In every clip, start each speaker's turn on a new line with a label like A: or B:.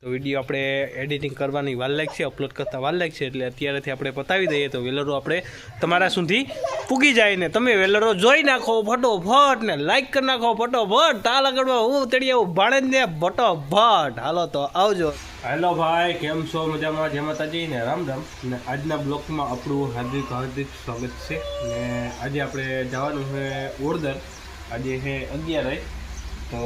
A: તો વિડીયો આપણે એડિટિંગ કરવાની વાર લાગશે, અપલોડ કરતા વાર લાગશે, એટલે અત્યારેથી આપણે પતાવી દઈએ તો વેલરો આપણે તમારા સુધી પૂગી જાય ને તમે વેલરો જોઈ નાખો ફટોફટ ને લાઈક કરી નાખો ફટોફટ, તાલ આગળમાં હું તેડી આવું ભાણેજ ને ફટોફટ. હાલો તો આવજો. હેલો ભાઈ, કેમ છો? મજામાં? જય માતાજી ને રામ રામ. ને આજના બ્લોગમાં આપણું હાર્દિક સ્વાગત છે. ને આજે આપણે જવાનું છે ઓળદર. આજે છે 11 તો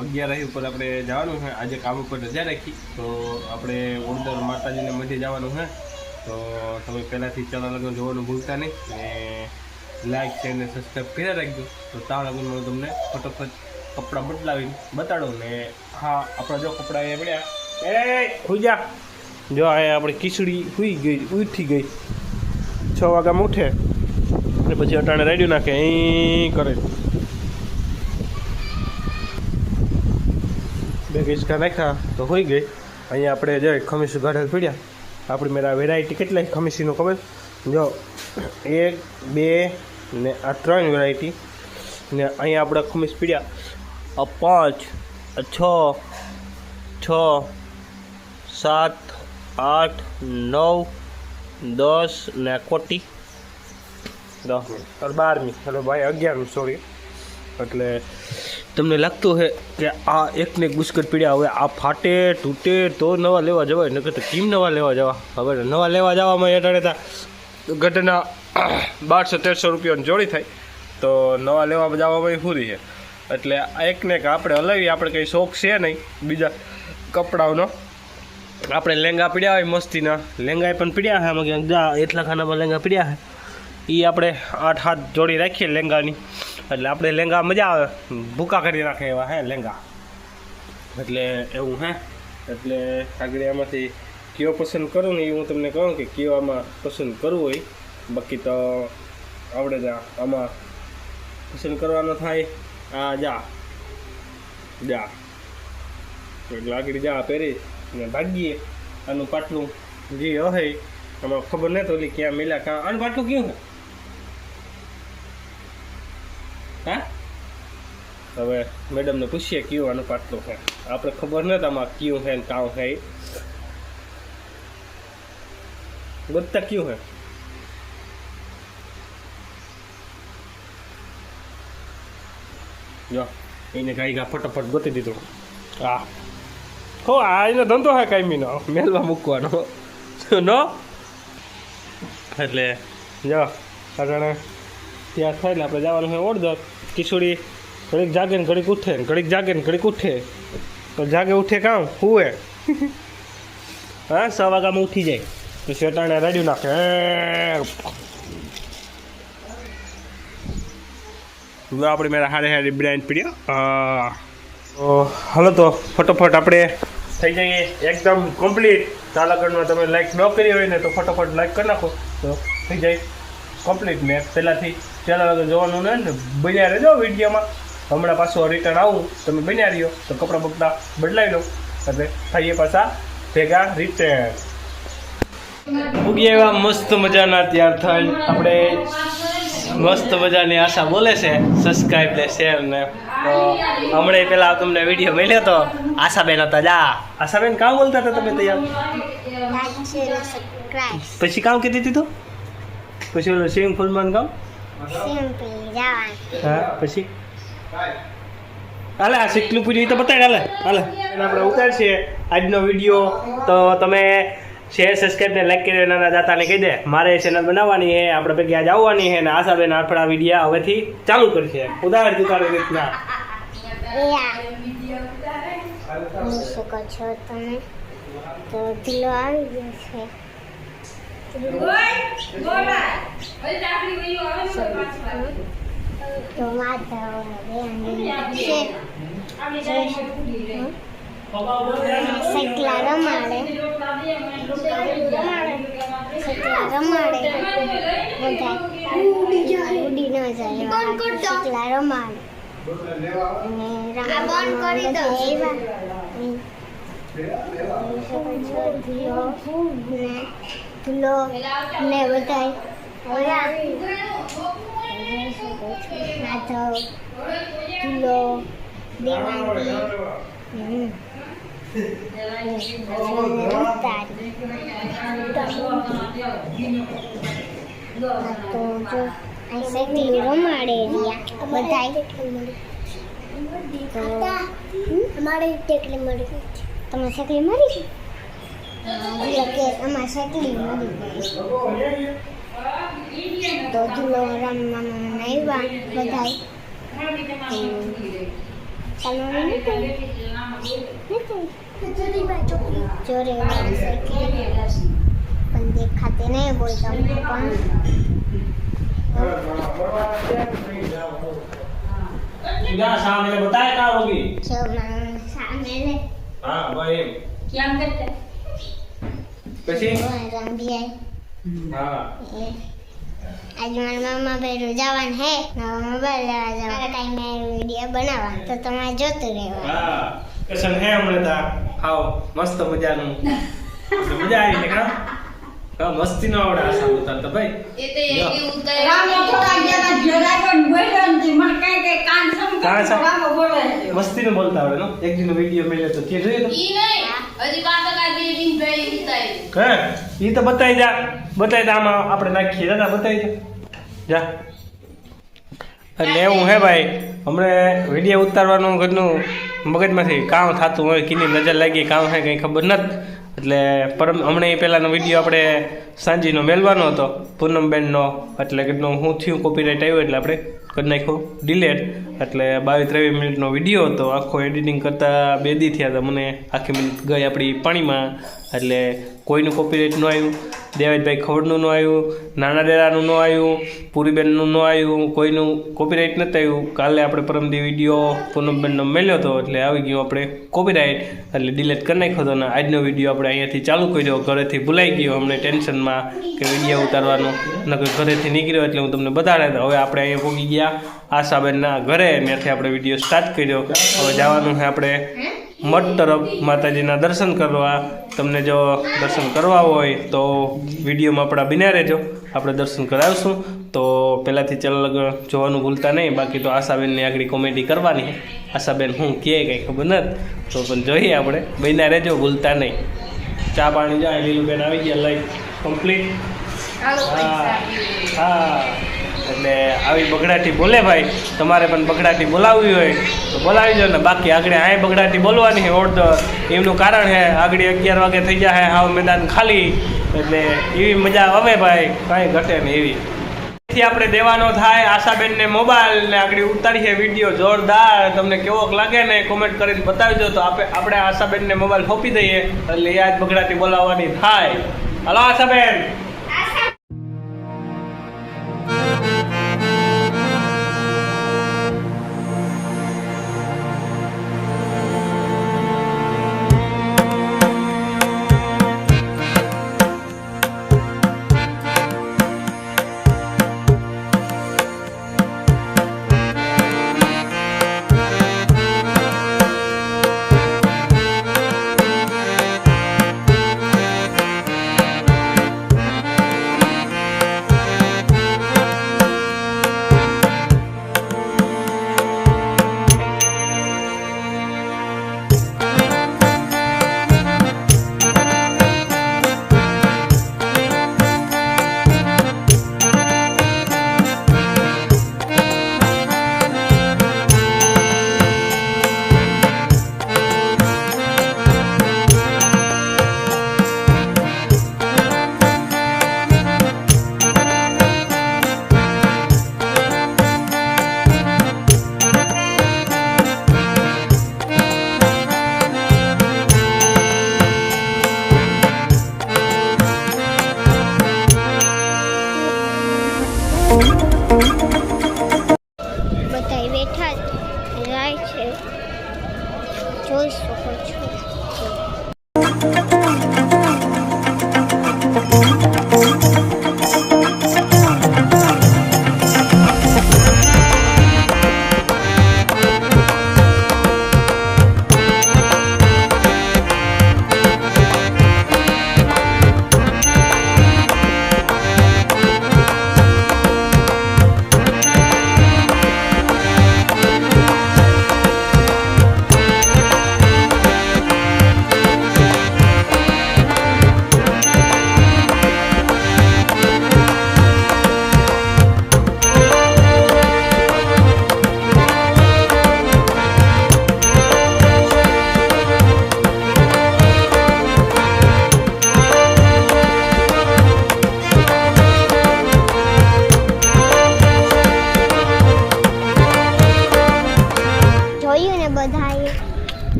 A: 11 ઉપર આપણે જવાનું છે. આજે કામ ઉપર રજા રાખી તો આપણે ઓળદર માતાજીને મધ્ય જવાનું છે. તો તમે પહેલાંથી ચેનલ લગ્ન જોવાનું ભૂલતા નહીં ને લાઈક શેર ને સબસ્ક્રાઈબ કર્યા રાખજો. તો ત્યાં લગ્નમાં હું તમને ફટોફટ કપડાં બદલાવીને બતાડું. ને હા, આપણા જો કપડાં એ પડ્યા એ હુઈ જા. જો આ આપણી ખીચડી ઉઠી ગઈ 6 વાગ્યામાં ઉઠે અને પછી અટાણે રેડિયો નાખે અહીં કરે. બે હિંચકા નાખ્યા તો હોઈ ગઈ. અહીંયા આપણે જો ખમીસ ગાઢેલ પીડ્યા. આપણી મેરા વેરાયટી કેટલાય ખમીસીનું ખબર? જો 1 2 ને આ 3 વેરાયટી. ને અહીંયા આપણે ખમીસ પીડ્યા 5 6 6 7 8 9 10 ને કોટી 10 12મી. હેલો ભાઈ 11મી સોરી. એટલે તમને લાગતું છે કે આ એકને એક બુસ્કટ પીડ્યા, હવે આ ફાટે તૂટે તો નવા લેવા જવાય, નકર તો કેમ નવા લેવા જવા? હવે નવા લેવા જવામાં અટાણે ઘટના 1200-1300 રૂપિયાની જોડી થાય તો નવા લેવા જવામાં પૂરી છે. એટલે એકને એક આપણે હલાવી, આપણે કંઈ શોખ છે નહીં બીજા કપડાઓનો. આપણે લેંગા પીડ્યા હોય મસ્તીના, લેંગા પણ પીડ્યા છે આમાં ક્યાંક જા એટલા ખાનામાં લેંગા પીડ્યા છે. એ આપણે 8-7 જોડી રાખીએ લેંગાની. એટલે આપણે લેંગા મજા આવે, ભૂકા કરી નાખે એવા હે લેંગા. એટલે એવું હે. એટલે આગળ આમાંથી કયો પસંદ કરું ને એ હું તમને કહું કે કયો આમાં પસંદ કરવું હોય. બાકી તો આવડે જા આમાં પસંદ કરવાનો થાય. આ જા એટલે આગળ જા પહેરી ને ભાગીએ. આનું પાટલું જે હે આમાં ખબર નહીં તો ઓલી ક્યાં મિલ્યા કાં. આનું પાટલું કેવું છે? હા, હવે મેડમને પૂછીએ કયું આનું પાટલું છે. આપણે ખબર નથી આમાં કયું છે ને કાં છે. બધા કયું છે? જો એને ગાઈ ફટાફટ ગોતી દીધું. હા હો, આ એનો ધંધો છે કાયમીનો મેલમાં મૂકવાનો નો. એટલે જો અટાણે ત્યાં થાય ને આપણે જવાનું છે ઓળદર. ખીચડી ઘડીક જાગે ને ઘડીક ઉઠે ને ઘડીક જાગે ને ઘડીક ઉઠે. તો જાગે ઉઠે કામ હુએ. હા 6 વાગ્યામાં ઉઠી જાય પછી અટાણે રેડિયો નાખે. આપણે મેરા હારે બ્રાન્ડ પીડ્યો. હાલો તો ફટોફટ આપણે થઈ જઈએ એકદમ કમ્પ્લીટ. તાલાગઢમાં તમે લાઈક ન કરી હોય ને તો ફટોફટ લાઈક કરી નાખો તો થઈ જાય કમ્પ્લીટ. મેં પહેલાંથી ચેનલ જોવાનું ને બન્યા રહેજો વિડીયોમાં. હમણાં પાછું રિટર્ન આવું તમે બન્યા રહ્યો તો કપડાં બપડા બદલાવી લો એટલે થઈએ પાછા ભેગા રિટર્ન. ઉગી એવા મસ્ત મજાના તૈયાર થઈ આપણે મસ્ત મજાની આશા બોલે છે સબસ્ક્રાઈબ ને શેર ને. તો હમણાં પહેલાં તમને વિડીયો મળ્યો તો આશાબેન હતા. જા આશાબેન કામ બોલતા હતા તમે તૈયાર? પછી કામ કીધી હતી તો પછી ઓલું સ્વિમિંગ પુલમાં કામ. હા પછી હાલે આ શીખલું પૂરી તો બતાવી. હાલે આપણે ઉતારશે આજનો વિડીયો. તો તમે શેર સબસ્ક્રાઈબ ને લાઈક કરી નાના દાતાને કહી દે મારે ચેનલ બનાવવાની છે, આપણે ભેગી આજ આવવાની છે. ને આશાબેન આપણા વિડીયા હવેથી ચાલુ કરશે. ઉદાહરણ દુકાન રીતના
B: શકો છો તમે. તો ઢીલો આવી ગયો છે તો માતા સૈકલા રમાડે બધા ઉડી ન જાય સૈકલા રમાડે. ધૂલો ને બધા ધૂલો દેવાની તો જો આ સાયકલ રમાડે રહ્યા બધાય તો અમારે ટેકલી મળી ગઈ તમે સાયકલ મળી છે કે અમારે સાયકલ મળી ગઈ તો ધૂલો રમવા આવ્યા બધાય ચાલો જોરે સાયકલ પણ દેખાते नहीं बोलता हूँ
A: सामने बताया कहाँ होगी
B: सामने ले
A: हाँ वही
C: क्या करते हैं?
A: પછી
B: रंग भी है
A: हाँ
B: आज मारा मामा बेरो जवान है नवा मोबाइल लेवा जवा टाइम में वीडियो बनावा तो तुम्हारे જોતું રહેવા
A: હા કશન હે હમણાં તા ખાઓ મસ્ત મજાનું મજા આવી ને કા મસ્તી નો આવડે આશા ઉતાર તો ભાઈ
C: ये तो ये उतर राम थोड़ा ज्यादा जोरा कर बोलो ने मन कहीं कान
A: કાં
C: सम
A: છે?
C: राम बोले है
A: મસ્તી નો બોલતા આવડે નો એક દિન વિડિયો મેલ્યો તો તે જોયો
C: ई नहीं हजी बात का दे दिन पे उताई
A: હે ઈ તો બતાઈ દા આમાં આપણે નાખીએ દાદા બતાઈ જા એટલે એવું હે ભાઈ હમણે વિડીયો ઉતારવાનું ઘરનું મગજમાંથી કામ થતું હોય કીની નજર લાગી કામ હે કંઈ ખબર નથી એટલે હમણાં પહેલાંનો વિડીયો આપણે સાંજીનો મેલવાનો હતો પૂનમબેનનો એટલે કેટલું હું થયું કોપીરાઇટ આવ્યો એટલે આપણે કરી નાખ્યો ડિલેટ એટલે 22-23 મિનિટનો વિડીયો હતો આખો એડિટિંગ કરતાં 2 દી થયા હતા મને આખી મિનિટ ગઈ આપણી પાણીમાં એટલે કોઈનું કોપીરાઇટ ન આવ્યું દેવાજભાઈ ખવડનું ન આવ્યું નાના ડેરાનું ન આવ્યું પૂરીબેનનું ન આવ્યું કોઈનું કોપીરાઇટ નથી આવ્યું કાલે આપણે પરમદી વિડીયો પૂનમબેનનો મેલ્યો હતો એટલે આવી ગયો આપણે કોપીરાઇટ એટલે ડિલેટ કરી નાખ્યો હતો અને આજનો વિડીયો આપણે અહીંયાથી ચાલુ કર્યો ઘરેથી ભૂલાઈ ગયો અમને ટેન્શનમાં કે વિડીયો ઉતારવાનો નકર ઘરેથી નીકળ્યો એટલે હું તમને બતાડે હવે આપણે અહીંયા પહોંચી ગયા આશાબેનના ઘરે ત્યાંથી આપણે વિડીયો સ્ટાર્ટ કર્યો હવે જવાનું છે આપણે મઠ તરફ માતાજીના દર્શન કરવા તમને જો દર્શન કરવા હોય તો વિડીયોમાં આપણા બિના રહેજો આપણે દર્શન કરાવશું તો પહેલાંથી ચેનલ જોવાનું ભૂલતા નહીં બાકી તો આશાબેનની આગળ કોમેડી કરવાની છે આશાબેન હું કહે કંઈ ખબર નથી તો પણ જોઈએ આપણે બિના રહેજો ભૂલતા નહીં ચા પાણી જાય લીલુબેન આવી ગયા લાઈક કમ્પ્લીટ હા હા એટલે આવી બગડાટી બોલે ભાઈ તમારે પણ બગડાટી બોલાવવી હોય તો બોલાવી દો ને બાકી આગળ આ બગડાટી બોલવાની છે ઓળધ એમનું કારણ છે આગળ 11 વાગે થઈ જાય હાવ મેદાન ખાલી એટલે એવી મજા આવે ભાઈ કાંઈ ઘટે ને એવી થી આપણે દેવાનો થાય આશાબેનને મોબાઈલ ને આગળ ઉતારીએ વિડીયો જોરદાર તમને કેવોક લાગે ને કોમેન્ટ કરીને બતાવજો તો આપણે આશાબેનને મોબાઈલ સોંપી દઈએ એટલે એ આજ બગડાટી બોલાવવાની થાય હલો આશાબેન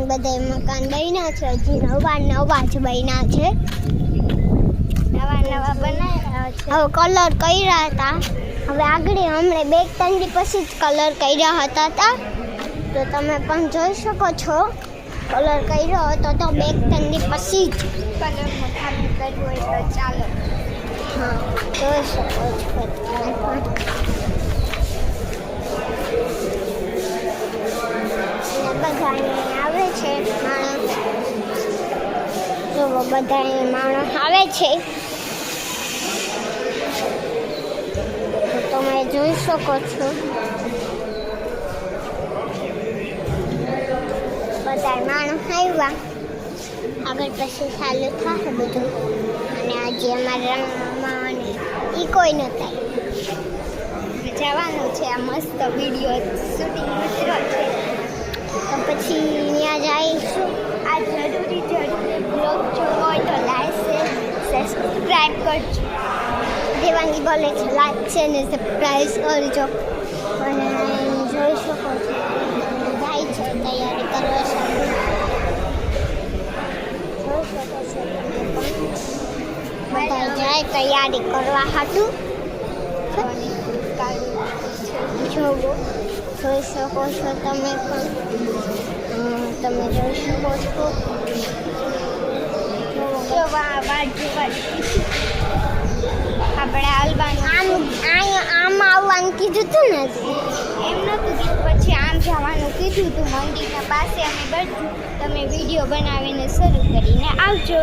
B: બધા મકાન બન્યા છે, હજી નવા જ બન્યા છે, નવા બનાવ્યા છે. હવે કલર કર્યા હતા, હવે આગળ હમણાં 2-3 દી પછી જ કલર કર્યા હતા તો તમે પણ જોઈ શકો છો. કલર કર્યો હતો તો 2-3 દી પછી જ કલરમાં ખાલી કરવું હોય તો ચાલો. હા, જોઈ શકો છો તમે પણ. બધા આવે છે માણસ, જો બધા માણસ આવે છે તો તમે જોઈ શકો છો. બધા માણસ આવ્યા, આગળ પછી ચાલુ થશે બધું. અને આજે અમારા મામા અને એ કોઈ નહોતા, જવાનું છે. આ મસ્ત વિડીયો શૂટિંગ મિત્રો છે તો પછી ત્યાં જઈશું. આ જરૂરી બ્લોગ જોવો હોય તો લાઈક સબસ્ક્રાઈબ કરજો. દેવાંગી બોલે છે લાઈક છે ને સબસ્ક્રાઈબ કરજો. અને જોઈ શકો છો જાય છે તૈયારી કરવા સાથે. જોઈ શકો છો બધા જાય તૈયારી કરવા હાટું. જોવો જોઈ શકો છો તમે પણ. તમે જોઈ શકો છો. આપણે હાલવાનું આમ આવવાનું કીધું હતું ને, એમ નહોતું કીધું. પછી આમ જવાનું કીધું હતું મંદિરના પાસે. અમે બધું તમે વિડીયો બનાવીને શરૂ કરીને આવજો.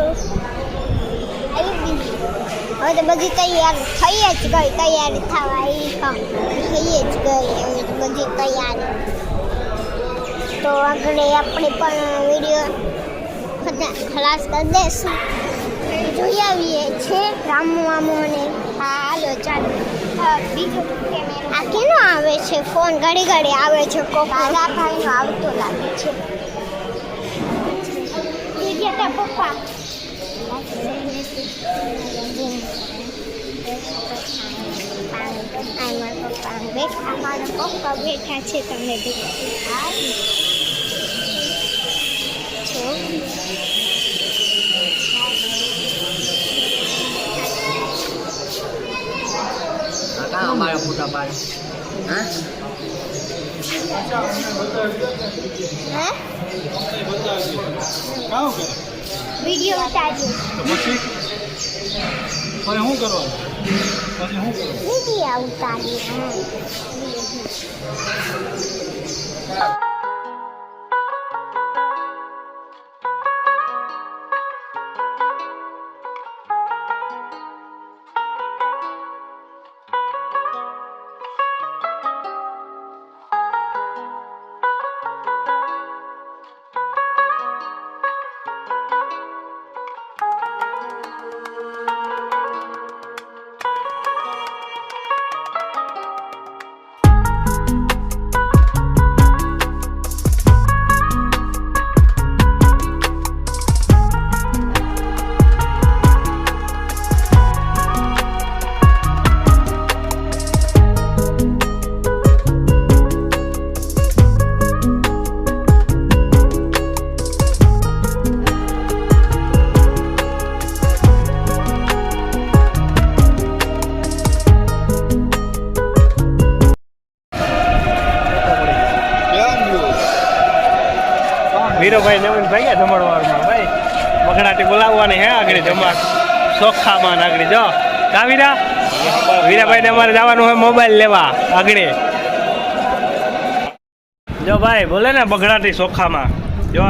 B: હવે તો બધી તૈયારી થઈ જ ગઈ, તૈયારી થવા થઈ જ ગઈ એવી તો બધી તૈયારી. તો આગળ આપણે પણ વિડીયો ખલાસ કરી દઈશું. જોઈ આવીએ છે રામુ અને હા હાલો ચાલો. બીજો કેમેરો આ કેનો આવે છે ફોન? ઘડી ઘડી આવે છે કોક ભાઈનો આવતો લાગે છે. ગયા પપ્પા મારા પપ્પા બેઠા છે, તમને
C: અમારા ફોટા પાડે. હા
B: વિડીયો ઉતારજો. વિડીયો ઉતારીએ.
A: વીરોભાઈ નવીન ભાઈ જમણવારમાં ભાઈ બગડાટી બોલાવવાની હે આગળ જમવા ચોખ્ખામાં આગળ જો કા વીરાભાઈને અમારે જવાનું હોય મોબાઈલ લેવા આગળ. જો ભાઈ બોલે ને બગડાટી ચોખ્ખામાં જો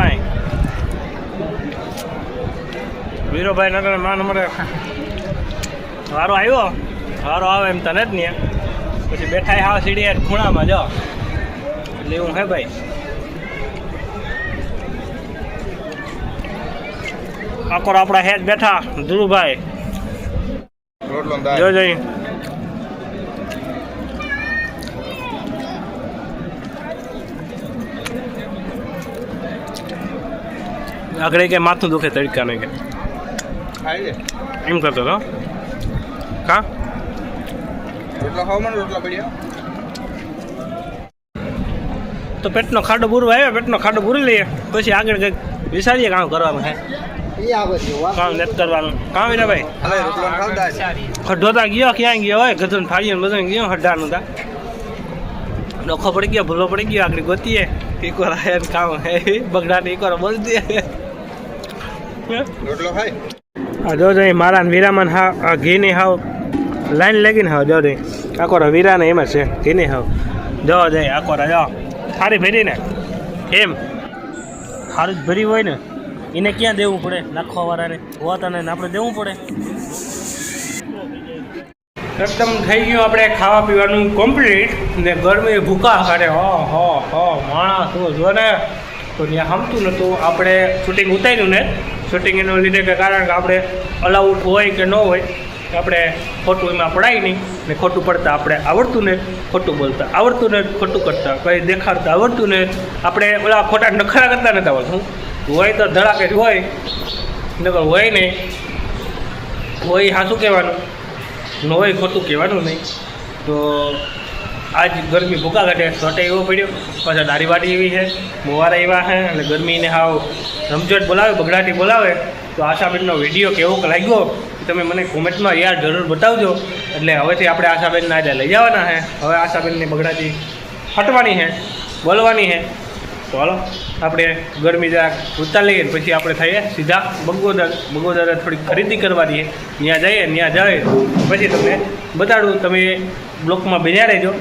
A: વીરોભાઈ નગર માન મળે વારો આવ્યો, વારો આવે એમ તને જ નહીં. પછી બેઠા હાવ સીડી ખૂણામાં જો એટલે એવું હે ભાઈ. આકોર આપણા હેડ બેઠા ધ્રુવભાઈ જો જઈ આગળ કે માથું દુખે તડકા ને કે એમ કરતો હતો કા તો પેટનો ખાડો પૂરવા આવ્યા, પેટનો ખાડો પૂરી લઈએ પછી આગળ કંઈક વિચારીએ કામ કરવાનું હે. કામ નથી કરવાનું. કામ વિના ભાઈ ખડોતા ગયો ક્યાં ગયો હોય ગધન ફાડીને બધું ગયો હड्डाનું તા નોખો પડી ગયો, ભૂલો પડી ગયો, આગળ ગોતીએ એક વાર આયા કામ હે બગડાને એક વાર બોલ દે. આ જો જઈ મારા વીરામાં હા ઘીની હાવ લાઈન લાગીને હાવ જો જઈ આકોરા વીરાને એમ જ છે ઘીની હાવ જો જઈ આકોરા જો સારી ભરી ને એમ સારું જ ભરી હોય ને એને ક્યાં દેવું પડે નાખવા વાળાને હોવાતાને આપણે દેવું પડે. એકદમ થઈ ગયું આપણે ખાવા પીવાનું કમ્પ્લીટ ને ગરમી ભૂકા કાઢે હો માણસ તો જો ને તો ત્યાં હમતું નહોતું. આપણે શૂટિંગ ઉતાર્યું ને શૂટિંગ એનું લીધે કે કારણ કે આપણે અલાઉડ હોય કે ન હોય આપણે ખોટું એમાં પડાય નહીં ને ખોટું પડતા આપણે આવડતું ને ખોટું બોલતા આવડતું ને ખોટું કરતા કંઈ દેખાડતા આવડતું ને આપણે ઓલા ખોટા નખરા કરતા નથી આવડતું. હોય તો ધડાકે હોય નકર હોય નહીં હોય સાચું કહેવાનું ન હોય ખોટું કહેવાનું નહીં. તો આજ ગરમી ભૂકા કાઢે સોટે એવો પડ્યો પાછા દાઢીવાડી એવી છે મોવારા એવા છે અને ગરમીને હાવ રમઝટ બોલાવે બગડાટી બોલાવે. તો આશાબેનનો વિડીયો કેવો લાગ્યો તમે મને કોમેન્ટમાં યાર જરૂર બતાવજો. એટલે હવેથી આપણે આશાબેનને આજે લઈ જવાના છે. હવે આશાબેનની બગડાટી હટવાની છે બોલવાની છે. તો હાલો આપણે ગરમી જરાક ઉતાર લઈએ પછી આપણે થઈએ સીધા બગોદર થોડીક ખરીદી કરવાની છે ત્યાં જઈએ પછી તમને બતાડું. તમે બ્લોકમાં બન્યા રહેજો,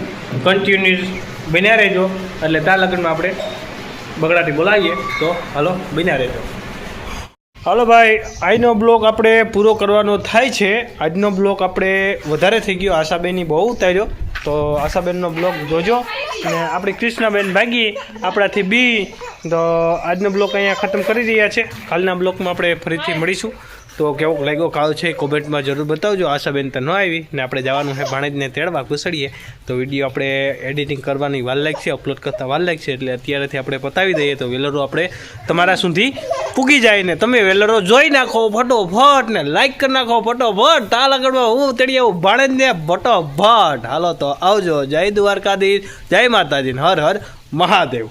A: કન્ટિન્યુઅસ બન્યા રહેજો એટલે ત્યાં લગ્નમાં આપણે બગડાટી બોલાવીએ. તો હાલો બન્યા રહેજો. હાલો ભાઈ આજનો બ્લોગ આપણે પૂરો કરવાનો થાય છે. આજનો બ્લોગ આપણે વધારે થઈ ગયો, આશાબેનની બહુ ઉતાર્યો તો આશાબેનનો બ્લોગ જોજો. અને આપણી કૃષ્ણાબેન ભાગી આપણાથી બી તો આજનો બ્લોગ અહીંયા ખતમ કરી રહ્યા છે. કાલના બ્લોગમાં આપણે ફરીથી મળીશું. તો કેવો લાગ્યો કાળ છે કોમેન્ટમાં જરૂર બતાવજો. આશાબેન તો ન આવી ને આપણે જવાનું છે ભાણેજને તેડવા ઘૂસડીએ. તો વિડીયો આપણે એડિટિંગ કરવાની વાર લાગશે, અપલોડ કરતાં વાર લાગશે એટલે અત્યારેથી આપણે પતાવી દઈએ તો વેલરો આપણે તમારા સુધી પૂગી જાય ને તમે વેલરો જોઈ નાખો ફટોફટ ને લાઈક કરી નાખો ફટોફટ. તાલ આગળમાં હું તેડી આવું ભાણેજને ફટોફટ. હાલો તો આવજો. જય દ્વારકાધીશ, જય માતાજી, હર હર મહાદેવ.